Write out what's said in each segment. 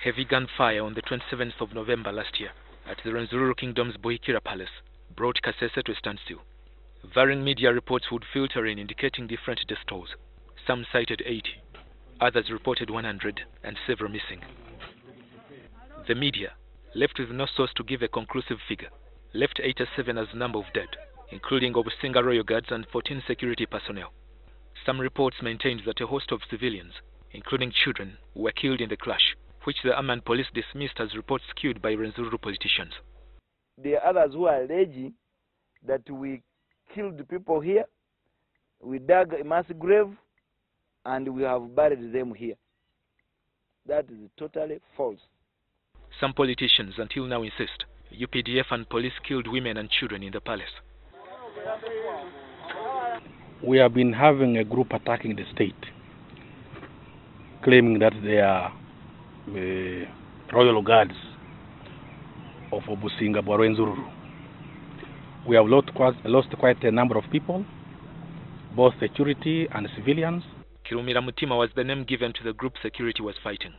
Heavy gunfire on the 27th of November last year at the Rwenzururu Kingdom's Buhikira Palace brought Kasese to a standstill. Varying media reports would filter in indicating different death tolls. Some cited 80, others reported 100, and several missing. The media, left with no source to give a conclusive figure, left 87 as the number of dead, including Obusinga royal guards and 14 security personnel. Some reports maintained that a host of civilians, including children, were killed in the clash, which the army and police dismissed as reports skewed by Rwenzururu politicians. There are others who are alleging that we killed people here, we dug a mass grave, and we have buried them here. That is totally false. Some politicians until now insist UPDF and police killed women and children in the palace. We have been having a group attacking the state, claiming that they are royal guards of Obusinga Rwenzururu. We have lost quite a number of people, both security and civilians. Kirumira Mutima was the name given to the group security was fighting.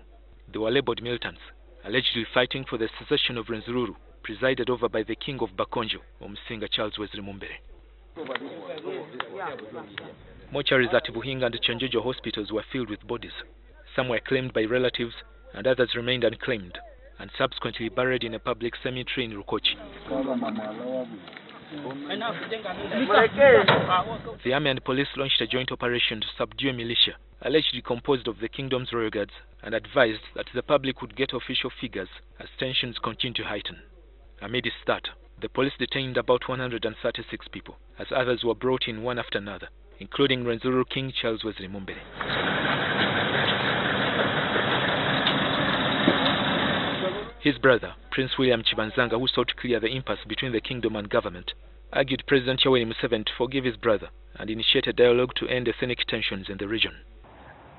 They were labeled militants, allegedly fighting for the secession of Rwenzururu, presided over by the king of Bakonjo, Omusinga Charles Wesley Mumbere. Mortuaries at Buhinga and Chanjojo hospitals were filled with bodies. Some were claimed by relatives, and others remained unclaimed, and subsequently buried in a public cemetery in Rukochi. The army and police launched a joint operation to subdue a militia, allegedly composed of the kingdom's royal guards, and advised that the public would get official figures as tensions continued to heighten. Amidst that, the police detained about 136 people, as others were brought in one after another, including Rwenzururu King Charles Wesley Mumbere. His brother, Prince William Chibanzanga, who sought to clear the impasse between the kingdom and government, argued President Yoweri Museveni to forgive his brother and initiate a dialogue to end ethnic tensions in the region.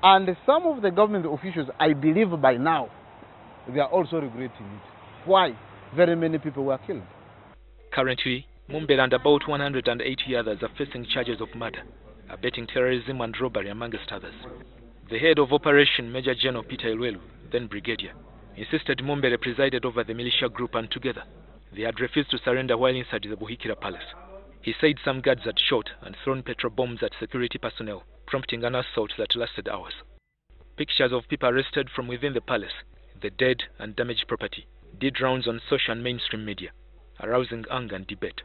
And some of the government officials, I believe by now, they are also regretting it. Why? Very many people were killed. Currently, Mumbere and about 180 others are facing charges of murder, abetting terrorism and robbery amongst others. The head of operation, Major General Peter Ilwelu, then brigadier, insisted Mumbere presided over the militia group, and together they had refused to surrender while inside the Buhikira Palace. He said some guards had shot and thrown petrol bombs at security personnel, prompting an assault that lasted hours. Pictures of people arrested from within the palace, the dead and damaged property, did rounds on social and mainstream media, arousing anger and debate.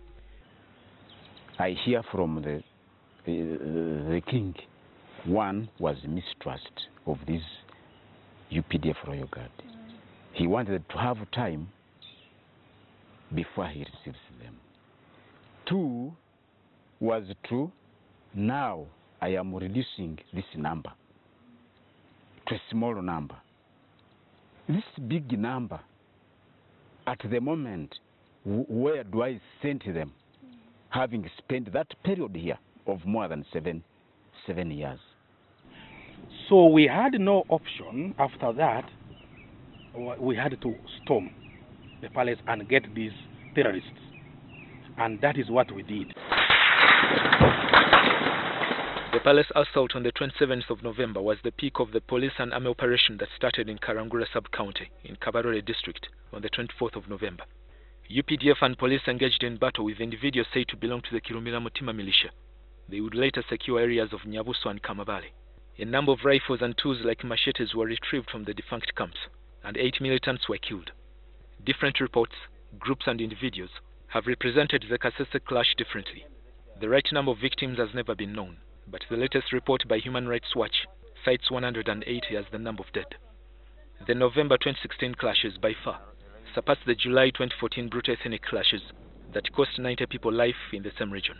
I hear from the king, one was mistrust of this UPDF royal guard. He wanted to have time before he receives them. Two was true. Now I am reducing this number to a small number. This big number, at the moment, where do I send them, having spent that period here of more than seven years? So we had no option after that. We had to storm the palace and get these terrorists. And that is what we did. The palace assault on the 27th of November was the peak of the police and army operation that started in Karangura sub-county in Kabarole district on the 24th of November. UPDF and police engaged in battle with individuals said to belong to the Kirumira Mutima militia. They would later secure areas of Nyabuso and Kamabale. A number of rifles and tools like machetes were retrieved from the defunct camps, and 8 militants were killed. Different reports, groups and individuals have represented the Kasese clash differently. The right number of victims has never been known, but the latest report by Human Rights Watch cites 180 as the number of dead. The November 2016 clashes by far surpassed the July 2014 brutal ethnic clashes that cost 90 people life in the same region.